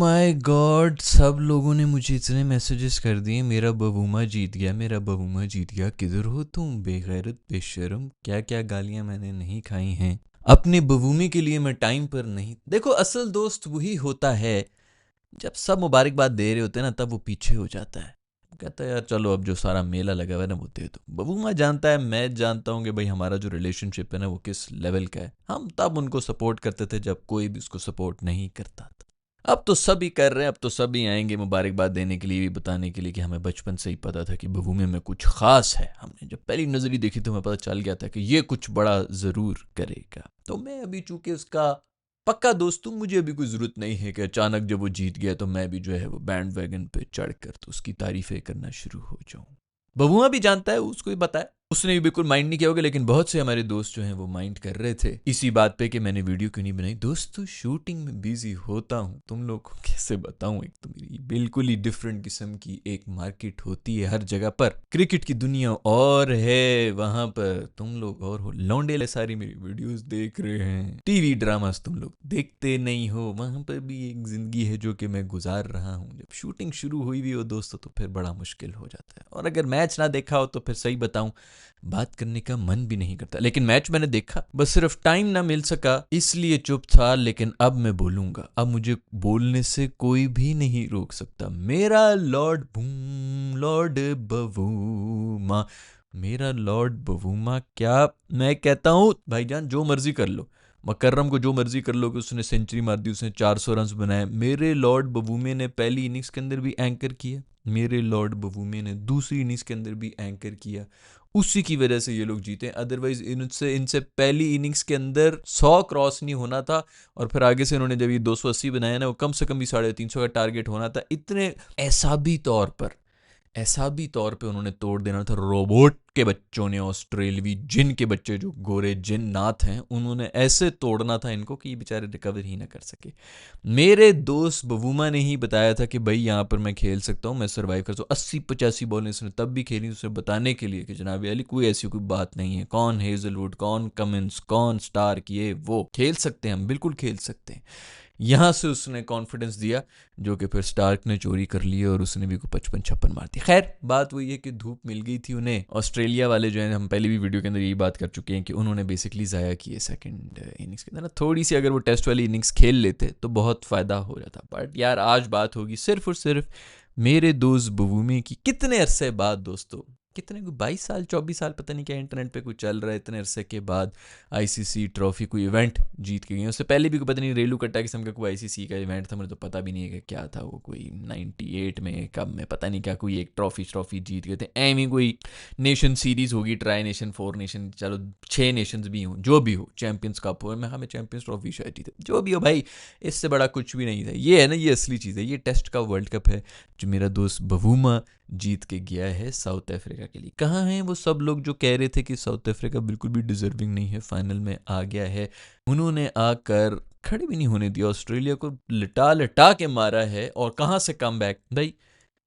My God, सब लोगों ने मुझे इतने मैसेजेस कर दिए, मेरा बबूमा जीत गया, मेरा बबूमा जीत गया। किधर हो तुम बेगैरत बेशरम? क्या क्या गालियां मैंने नहीं खाई हैं अपने बबूमे के लिए। मैं टाइम पर नहीं। देखो, असल दोस्त वही होता है जब सब मुबारकबाद दे रहे होते हैं ना, तब वो पीछे हो जाता है। कहता है यार चलो, अब जो सारा मेला लगा हुआ है ना वो दे दो। बबूमा जानता है, मैं जानता हूँ कि भाई हमारा जो रिलेशनशिप है ना वो किस लेवल का है। हम तब उनको सपोर्ट करते थे जब कोई भी उसको सपोर्ट नहीं करता था। अब तो सभी कर रहे हैं, अब तो सभी आएंगे मुबारकबाद देने के लिए, भी बताने के लिए कि हमें बचपन से ही पता था कि बबूमे में कुछ खास है। हमने जब पहली नजरी देखी तो हमें पता चल गया था कि ये कुछ बड़ा जरूर करेगा। तो मैं अभी चूंकि उसका पक्का दोस्त हूँ, मुझे अभी कोई जरूरत नहीं है कि अचानक जब वो जीत गया तो मैं भी जो है वो बैंड वैगन पे चढ़कर तो उसकी तारीफें करना शुरू हो जाऊं। बबुआ भी जानता है, उसको भी बताया, उसने भी बिल्कुल माइंड नहीं किया होगा। लेकिन बहुत से हमारे दोस्त जो हैं वो माइंड कर रहे थे इसी बात पे कि मैंने वीडियो क्यों नहीं बनाई। दोस्तों, शूटिंग में बिजी होता हूँ, तुम लोग को कैसे बताऊं। एक तो मेरी बिल्कुल ही डिफरेंट किस्म की एक मार्केट होती है हर जगह पर। क्रिकेट की दुनिया और है, वहां पर तुम लोग और हो। लौंडे सारी मेरी वीडियोस देख रहे हैं, टीवी ड्रामास तुम लोग देखते नहीं हो। वहां पर भी एक जिंदगी है जो कि मैं गुजार रहा हूँ। जब शूटिंग शुरू हुई भी हो दोस्तों तो फिर बड़ा मुश्किल हो जाता है। और अगर मैच ना देखा हो तो फिर सही बताऊं, बात करने का मन भी नहीं करता। लेकिन मैच मैंने देखा, बस सिर्फ टाइम ना मिल सका इसलिए चुप था। लेकिन अब मैं बोलूंगा, अब मुझे बोलने से कोई भी नहीं रोक सकता। मेरा लॉर्ड बूम, लॉर्ड बवूमा, मेरा लॉर्ड बवूमा। क्या मैं कहता हूं भाईजान, जो मर्जी कर लो, मकर्रम को जो मर्जी कर लो कि उसने सेंचुरी मार दी, उसने 400 रन बनाए। मेरे लॉर्ड बवूमे ने पहली इनिंग्स के अंदर भी एंकर किया, मेरे लॉर्ड बवूमे ने दूसरी इनिंग्स के अंदर भी एंकर किया। उसी की वजह से ये लोग जीते। अदरवाइज इनसे पहली इनिंग्स के अंदर 100 क्रॉस नहीं होना था। और फिर आगे से इन्होंने जब ये 280 बनाया ना, वो कम से कम भी 350 का टारगेट होना था। इतने ऐसा भी तौर पे उन्होंने तोड़ देना था। रोबोट के बच्चों ने, ऑस्ट्रेलवी जिन के बच्चे जो गोरे जिन नाथ हैं, उन्होंने ऐसे तोड़ना था इनको कि ये बेचारे रिकवर ही ना कर सके। मेरे दोस्त बवूमा ने ही बताया था कि भाई यहाँ पर मैं खेल सकता हूँ, मैं सर्वाइव कर सकता हूँ। 80-85 बॉलें उसने तब भी खेली उसे बताने के लिए कि जनाब अली कोई ऐसी कोई बात नहीं है। कौन हेजलवुड, कौन कमिंस, कौन स्टार्क, ये वो खेल सकते हैं, हम बिल्कुल खेल सकते हैं। यहां से उसने कॉन्फिडेंस दिया, जो कि फिर स्टार्क ने चोरी कर ली और उसने भी को 55-56 मार दी। खैर, बात वही है कि धूप मिल गई थी उन्हें। ऑस्ट्रेलिया वाले जो है, हम पहले भी वीडियो के अंदर यही बात कर चुके हैं कि उन्होंने बेसिकली ज़ाया किए सेकंड इनिंग्स के अंदर ना। थोड़ी सी अगर वो टेस्ट वाली इनिंग्स खेल लेते तो बहुत फ़ायदा हो जाता। बट यार, आज बात होगी सिर्फ और सिर्फ मेरे दोस्त बवूमे की। कितने अरसे बाद दोस्तों, कितने 22 साल 24 साल पता नहीं क्या इंटरनेट पे कुछ चल रहा है, इतने अरसे के बाद आईसीसी ट्रॉफी कोई इवेंट जीत के गई। उससे पहले भी कोई पता नहीं रेलू कट्टा किस्म का कोई आईसीसी का इवेंट था, मुझे तो पता भी नहीं है कि क्या था वो। कोई 98 में कब में पता नहीं क्या कोई एक ट्रॉफी जीत गए थे। एम कोई नेशन सीरीज होगी, ट्राई नेशन, 4 नेशन, चलो 6 नेशंस भी हों, जो भी हो, चैंपियंस कप हो, मैं हमें चैंपियंस ट्रॉफी शायद जीते, जो भी हो भाई, इससे बड़ा कुछ भी नहीं था। ये है ना, ये असली चीज़ है, ये टेस्ट का वर्ल्ड कप है जो मेरा दोस्त बवूमा जीत के गया है साउथ अफ्रीका के लिए। कहाँ हैं वो सब लोग जो कह रहे थे कि साउथ अफ्रीका बिल्कुल भी डिजर्विंग नहीं है, फाइनल में आ गया है। उन्होंने आकर खड़े भी नहीं होने दिया, ऑस्ट्रेलिया को लिटा लिटा के मारा है। और कहाँ से कम बैक भाई।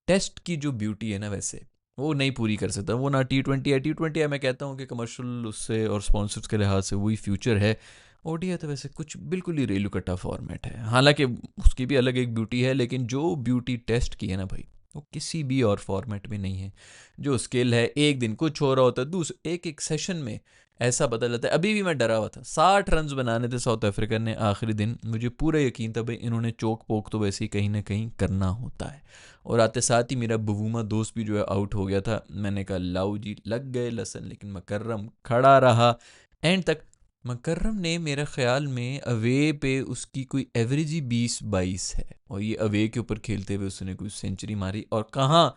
टेस्ट की जो ब्यूटी है ना, वैसे वो नहीं पूरी कर सकता वो। ना T20 है, T20 है, मैं कहता हूँ कि कमर्शियल उससे और स्पॉन्सर्स के लिहाज से वही फ्यूचर है। ओडीआई तो वैसे कुछ बिल्कुल ही रेलू कट्टा फॉर्मेट है, हालांकि उसकी भी अलग एक ब्यूटी है। लेकिन जो ब्यूटी टेस्ट की है ना भाई, वो किसी भी और फॉर्मेट में नहीं है। जो स्किल है, एक दिन कुछ हो रहा होता है, दूसरे एक एक सेशन में ऐसा बदल जाता है। अभी भी मैं डरा हुआ था, 60 रन बनाने थे साउथ अफ्रीका ने आखिरी दिन। मुझे पूरा यकीन था भाई इन्होंने चोक पोक तो वैसे ही कहीं ना कहीं करना होता है। और आते साथ ही मेरा बवूमा दोस्त भी जो है आउट हो गया था। मैंने कहा लाऊ जी लग गए लसन, लेकिन मकर्रम खड़ा रहा एंड तक। मकर्रम ने मेरे ख्याल में अवे पे उसकी कोई एवरेज ही 20-22 है, और ये अवे के ऊपर खेलते हुए उसने कोई सेंचुरी मारी। और कहाँ,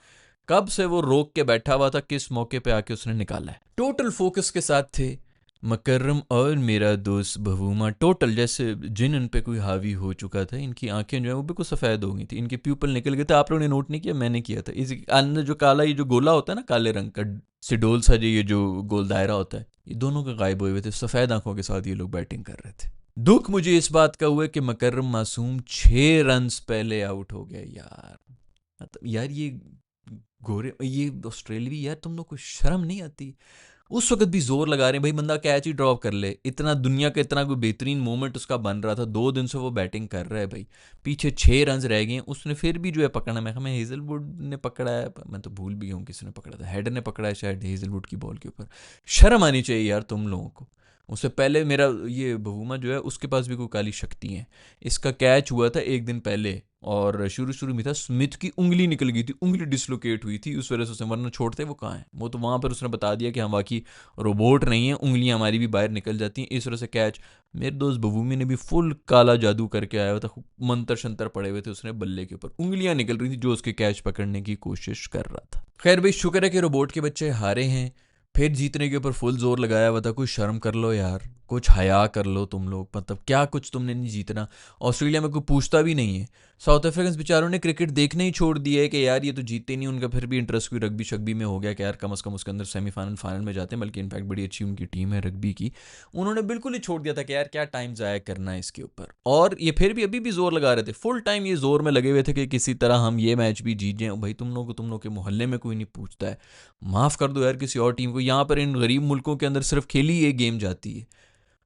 कब से वो रोक के बैठा हुआ था, किस मौके पे आके उसने निकाला है। टोटल फोकस के साथ थे मकर्रम और मेरा दोस्त बवूमा। टोटल जैसे जिन इन पे कोई हावी हो चुका था। इनकी आंखें जो है वो बिल्कुल सफ़ेद हो गई थी, इनके प्यूपल निकल गए थे। आप लोगों ने नोट नहीं किया, मैंने किया था। इस अंदर जो काला, ये जो गोला होता है ना काले रंग का सिडोल सा, जो ये जो गोल दायरा होता है, ये दोनों के गायब हुए थे। सफ़ेद आंखों के साथ ये लोग बैटिंग कर रहे थे। दुख मुझे इस बात का हुआ कि मकर्रम मासूम 6 रन पहले आउट हो गया यार। मतलब यार, ये गोरे, ये ऑस्ट्रेलवी यार, तुम लोग को शर्म नहीं आती? उस वक्त भी जोर लगा रहे हैं भाई बंदा कैच ही ड्रॉप कर ले, इतना दुनिया का इतना कोई बेहतरीन मोमेंट उसका बन रहा था, 2 दिन से वो बैटिंग कर रहा है भाई, पीछे 6 रन रह गए हैं, उसने फिर भी जो है पकड़ना, मैं हेजलवुड ने पकड़ा है, मैं तो भूल भी गया हूँ किसने पकड़ा था, हेडर ने पकड़ा है शायद हेजलवुड की बॉल के ऊपर। शर्म आनी चाहिए यार तुम लोगों को। उससे पहले मेरा ये बवूमा जो है उसके पास भी कोई काली शक्ति है। इसका कैच हुआ था 1 दिन पहले, और शुरू शुरू में था स्मिथ की उंगली निकल गई थी, उंगली डिसलोकेट हुई थी, उस वजह से उसने, वरना छोड़ते वो कहाँ है, वो तो वहाँ पर उसने बता दिया कि हम बाकी रोबोट नहीं है, उंगलियां हमारी भी बाहर निकल जाती हैं, इस वजह से कैच। मेरे दोस्त बवूमी ने भी फुल काला जादू करके आया हुआ था, मंतर शंतर पड़े हुए थे उसने बल्ले के ऊपर, उंगलियां निकल रही थी जो उसके कैच पकड़ने की कोशिश कर रहा था। खैर भाई शुक्र है कि रोबोट के बच्चे हारे हैं, फिर जीतने के ऊपर फुल जोर लगाया हुआ था, कुछ शर्म कर लो यार, कुछ हया कर लो तुम लोग, मतलब क्या कुछ तुमने नहीं जीतना। ऑस्ट्रेलिया में कोई पूछता भी नहीं है, साउथ अफ्रीकन बेचारों ने क्रिकेट देखने ही छोड़ दिया है कि यार ये तो जीते नहीं, उनका फिर भी इंटरेस्ट कोई रग्बी शग्बी में हो गया कि यार कम से कम उसके अंदर सेमीफाइनल फाइनल में जाते हैं, बल्कि इनफैक्ट बड़ी अच्छी उनकी टीम है रग्बी की, उन्होंने बिल्कुल ही छोड़ दिया था कि यार क्या टाइम ज़ाया करना है इसके ऊपर। और ये फिर भी अभी भी जोर लगा रहे थे, फुल टाइम ये जोर में लगे हुए थे कि किसी तरह हम ये मैच भी जीत जाएं। भाई तुम लोग के मोहल्ले में कोई नहीं पूछता है, माफ़ कर दो यार किसी और टीम को, यहाँ पर इन गरीब मुल्कों के अंदर सिर्फ खेली ये गेम जाती है,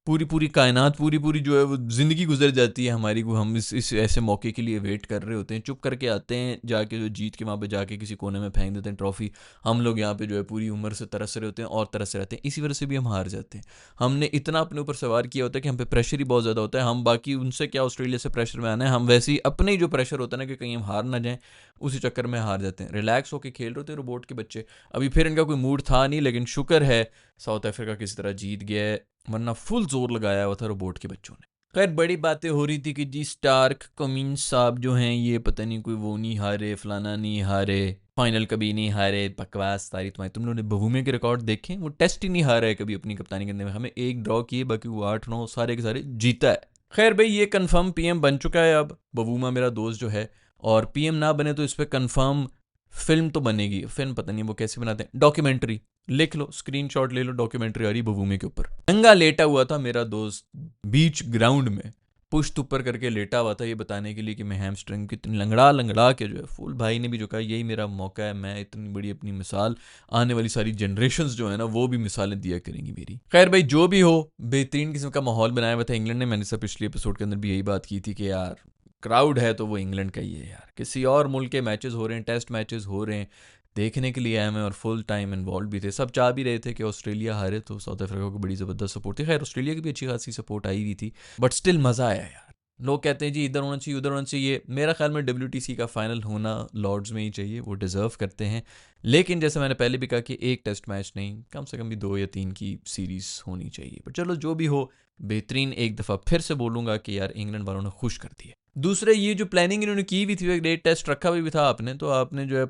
पूरी पूरी कायनात पूरी पूरी जो है वो ज़िंदगी गुजर जाती है हमारी को, हम इस ऐसे मौके के लिए वेट कर रहे होते हैं, चुप करके आते हैं जाके, जो जीत के वहाँ पे जाके किसी कोने में फेंक देते हैं ट्रॉफी। हम लोग यहाँ पे जो है पूरी उम्र से तरस रहे होते हैं और तरस रहते हैं, इसी वजह से भी हम हार जाते हैं। हमने इतना अपने ऊपर सवार किया होता है कि हम पे प्रेशर ही बहुत ज़्यादा होता है, हम बाकी उनसे क्या ऑस्ट्रेलिया से प्रेशर में आना है, हम वैसे ही अपने ही जो प्रेशर होता है ना कि कहीं हम हार ना जाएँ, उसी चक्कर में हार जाते हैं। रिलैक्स होकर खेल रहे होते हैं रोबोट के बच्चे, अभी फिर इनका कोई मूड था नहीं, लेकिन शुक्र है साउथ अफ्रीका किसी तरह जीत गया है, वरना फुल जोर लगाया हुआ था रोबोट के बच्चों ने। खैर बड़ी बातें हो रही थी कि जी स्टार्क कमिंस साहब जो हैं ये पता नहीं कोई वो नहीं हारे, फलाना नहीं हारे, फाइनल कभी नहीं हारे, बकवास सारी तुम्हारी। तुम लोगों ने बवूमे के रिकॉर्ड देखे, वो टेस्ट ही नहीं हारा है कभी अपनी कप्तानी करने में, हमें 1 ड्रॉ किए बाकी वो 8-9 सारे के सारे जीता है। खैर भाई ये कंफर्म पीएम बन चुका है अब बवूमा मेरा दोस्त जो है, और पीएम ना बने तो इस पर कंफर्म फिल्म तो बनेगी, फिल्म पता नहीं वो कैसे बनाते हैं, डॉक्यूमेंट्री लिख लो, स्क्रीनशॉट ले लो, डॉक्यूमेंट्री आ रही बवूमे के ऊपर। नंगा लेटा हुआ था मेरा दोस्त बीच ग्राउंड में, पुश्त ऊपर करके लेटा हुआ था ये बताने के लिए कि मैं हैमस्ट्रिंग कितनी लंगड़ा लंगड़ा के जो है, फुल भाई ने भी जो कहा यही मेरा मौका है, मैं इतनी बड़ी अपनी मिसाल, आने वाली सारी जनरेशंस जो है ना वो भी मिसालें दिया करेंगी मेरी। खैर भाई जो भी हो, बेहतरीन किस्म का माहौल बनाया हुआ था इंग्लैंड ने, मैंने सब पिछले एपिसोड के अंदर भी यही बात की थी कि यार क्राउड है तो वो इंग्लैंड का ही है यार, किसी और मुल्क के मैचेस हो रहे हैं, टेस्ट मैचेस हो रहे हैं, देखने के लिए आए हैं और फुल टाइम इन्वॉल्व भी थे, सब चाह भी रहे थे कि ऑस्ट्रेलिया हारे, तो साउथ अफ्रीका को बड़ी ज़बरदस्त सपोर्ट थी। खैर ऑस्ट्रेलिया की भी अच्छी खासी सपोर्ट आई हुई थी, बट स्टिल मज़ा आया यार। लोग कहते हैं जी इधर होना चाहिए उधर होना चाहिए, मेरा ख्याल में WTC का फाइनल होना लॉर्ड्स में ही चाहिए, वो डिज़र्व करते हैं। लेकिन जैसे मैंने पहले भी कहा कि एक टेस्ट मैच नहीं, कम से कम भी 2 या 3 की सीरीज़ होनी चाहिए। पर चलो जो भी हो, बेहतरीन, एक दफ़ा फिर से बोलूँगा कि यार इंग्लैंड वालों ने खुश कर दिया। दूसरे ये जो प्लानिंग इन्होंने की हुई थी, एक डेट टेस्ट रखा भी था आपने, तो आपने जो है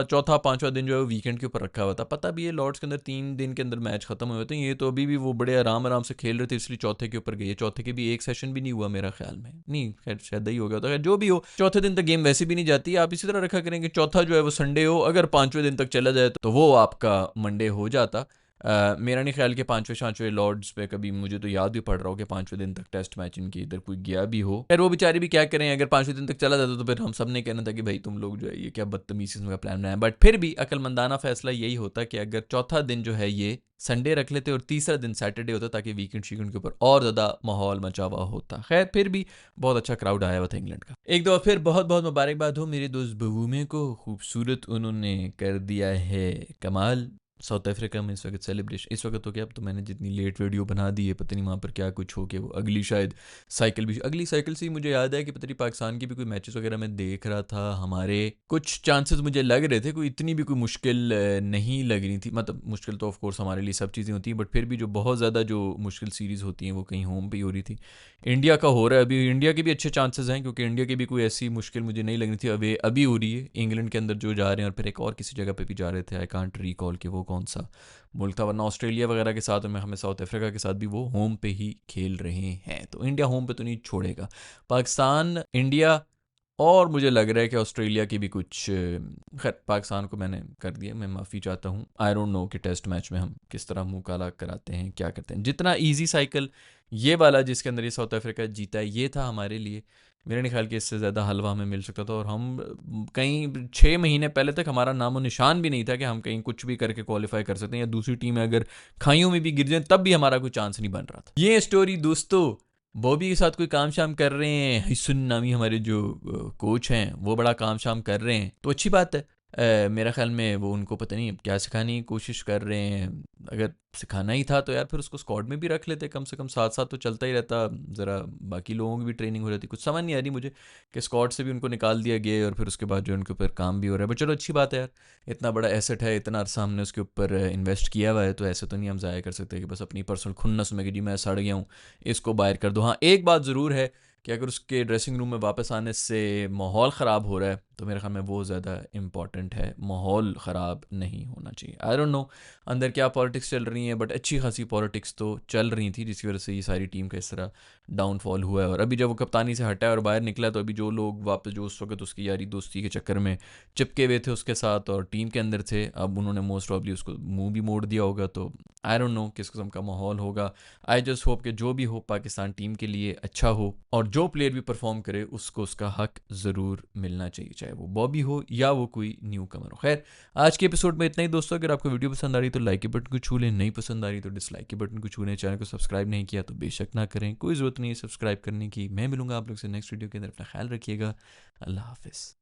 चौथा पांचवा दिन जो है वो वीकेंड के ऊपर रखा हुआ था, पता भी है लॉर्ड्स के अंदर 3 दिन के अंदर मैच खत्म हुए थे, ये तो अभी भी वो बड़े आराम आराम से खेल रहे थे, इसलिए चौथे के ऊपर गए, चौथे के भी एक सेशन भी नहीं हुआ मेरा ख्याल में, नहीं खैर शायद ही हो गया था, जो भी हो चौथे दिन तक गेम वैसे भी नहीं जाती, आप इसी तरह रखा करेंगे चौथा जो है वो संडे हो, अगर 5वें दिन तक चला जाए तो वो आपका मंडे हो जाता। मेरा नहीं ख्याल कि 5वें लॉर्ड्स पे कभी, मुझे तो याद भी पड़ रहा हो कि 5वें दिन तक टेस्ट मैच इनकी इधर कोई गया भी हो। खैर वो बेचारे भी क्या करें, अगर 5वें दिन तक चला जाता तो फिर हम सब ने कहना था कि भाई तुम लोग जो है ये क्या बदतमीजी का प्लान बनाया, बट फिर भी अकलमंदाना फैसला यही होता कि अगर चौथा दिन जो है ये संडे रख लेते और तीसरा दिन सैटरडे होता, ताकि वीकेंड शीकेंड के ऊपर और ज़्यादा माहौल मचा हुआ होता। खैर फिर भी बहुत अच्छा क्राउड आया हुआ था इंग्लैंड का। एक दो फिर बहुत बहुत मुबारकबाद हो मेरे दोस्त बवूमे को, खूबसूरत उन्होंने कर दिया है कमाल। साउथ अफ्रीका में इस वक्त सेलिब्रेशन, इस वक्त तो क्या, अब तो मैंने जितनी लेट वीडियो बना दी है पता नहीं वहाँ पर क्या कुछ हो गया, वो अगली शायद साइकिल भी, अगली साइकिल से ही मुझे याद है कि पता नहीं पाकिस्तान की भी कोई मैचेस वगैरह मैं देख रहा था, हमारे कुछ चांसेस मुझे लग रहे थे, कोई इतनी भी कोई मुश्किल नहीं लग रही थी, मतलब मुश्किल तो ऑफ कोर्स हमारे लिए सब चीज़ें होती हैं, बट फिर भी जो बहुत ज़्यादा जो मुश्किल सीरीज़ होती हैं वो कहीं होम पे ही हो रही थी। इंडिया का हो रहा है अभी, इंडिया के भी अच्छे चांसेस हैं, क्योंकि इंडिया की भी कोई ऐसी मुश्किल मुझे नहीं लग रही थी, अभी हो रही है इंग्लैंड के अंदर जो जा रहे हैं, और फिर एक और किसी जगह पे भी जा रहे थे, आई कांट रिकॉल कि वो कौन सा मुल्क था, वरना ऑस्ट्रेलिया वगैरह के साथ में हमें साउथ अफ्रीका के साथ भी वो होम पे ही खेल रहे हैं, तो इंडिया होम पे तो नहीं छोड़ेगा। पाकिस्तान, इंडिया, और मुझे लग रहा है कि ऑस्ट्रेलिया की भी कुछ, खैर पाकिस्तान को मैंने कर दिया, मैं माफ़ी चाहता हूँ, आई डोंट नो कि टेस्ट मैच में हम किस तरह मुंह काला कराते हैं, क्या करते हैं। जितना ईजी साइकिल ये वाला जिसके अंदर ये साउथ अफ्रीका जीता है, ये था हमारे लिए मेरे नहीं ख्याल कि इससे ज़्यादा हलवा हमें मिल सकता था, और हम कहीं 6 महीने पहले तक हमारा नामो निशान भी नहीं था कि हम कहीं कुछ भी करके क्वालिफाई कर सकते हैं, या दूसरी टीम में अगर खाइयों में भी गिर जाए तब भी हमारा कोई चांस नहीं बन रहा था। ये स्टोरी दोस्तों, बॉबी के साथ कोई काम शाम कर रहे हैं, हिस्सुन नामी हमारे जो कोच हैं वो बड़ा काम शाम कर रहे हैं तो अच्छी बात है। मेरा ख्याल में वो उनको पता नहीं क्या सिखाने की कोशिश कर रहे हैं। अगर सिखाना ही था तो यार फिर उसको स्क्वाड में भी रख लेते, कम से कम साथ साथ तो चलता ही रहता, ज़रा बाकी लोगों की भी ट्रेनिंग हो जाती। कुछ समझ नहीं आ रही मुझे कि स्क्वाड से भी उनको निकाल दिया गया और फिर उसके बाद जो उनके ऊपर काम भी हो रहा है। बट चलो अच्छी बात है यार, इतना बड़ा एसेट है, इतना अरसा हमने उसके ऊपर इन्वेस्ट किया हुआ है, तो ऐसे तो नहीं हम ज़ाया कर सकते कि बस अपनी पर्सनल खुन्नस में कि जी मैं सड़ गया हूँ इसको बाहर कर दो। हाँ एक बात ज़रूर है कि अगर उसके ड्रेसिंग रूम में वापस आने से माहौल ख़राब हो रहा है तो मेरे ख्याल में वो ज़्यादा इम्पॉर्टेंट है, माहौल ख़राब नहीं होना चाहिए। आई डोंट नो अंदर क्या पॉलिटिक्स चल रही हैं, बट अच्छी खासी पॉलिटिक्स तो चल रही थी जिसकी वजह से ये सारी टीम का इस तरह डाउनफॉल हुआ है। और अभी जब वो कप्तानी से हटा है और बाहर निकला तो अभी जो लोग वापस जो उस वक्त उसकी यारी दोस्ती के चक्कर में चिपके हुए थे उसके साथ और टीम के अंदर थे, अब उन्होंने मोस्ट प्रॉब्ली उसको मुंह भी मोड़ दिया होगा। तो आई डोंट नो किस किस्म का माहौल होगा। आई जस्ट होप कि जो भी हो पाकिस्तान टीम के लिए अच्छा हो, और जो प्लेयर भी परफॉर्म करे उसको उसका हक ज़रूर मिलना चाहिए, चाहे वो बॉबी हो या वो कोई न्यू कमर हो। खैर आज के एपिसोड में इतना ही दोस्तों। अगर आपको वीडियो पसंद आ रही तो लाइक के बटन को छू लें, नहीं पसंद आ रही तो डिसलाइक के बटन को छू लें, चैनल को सब्सक्राइब नहीं किया तो बेशक ना करें, कोई ज़रूरत नहीं है सब्सक्राइब करने की। मैं मिलूंगा आप लोग से नेक्स्ट वीडियो के अंदर, अपना ख्याल रखिएगा। अल्लाह हाफिज़।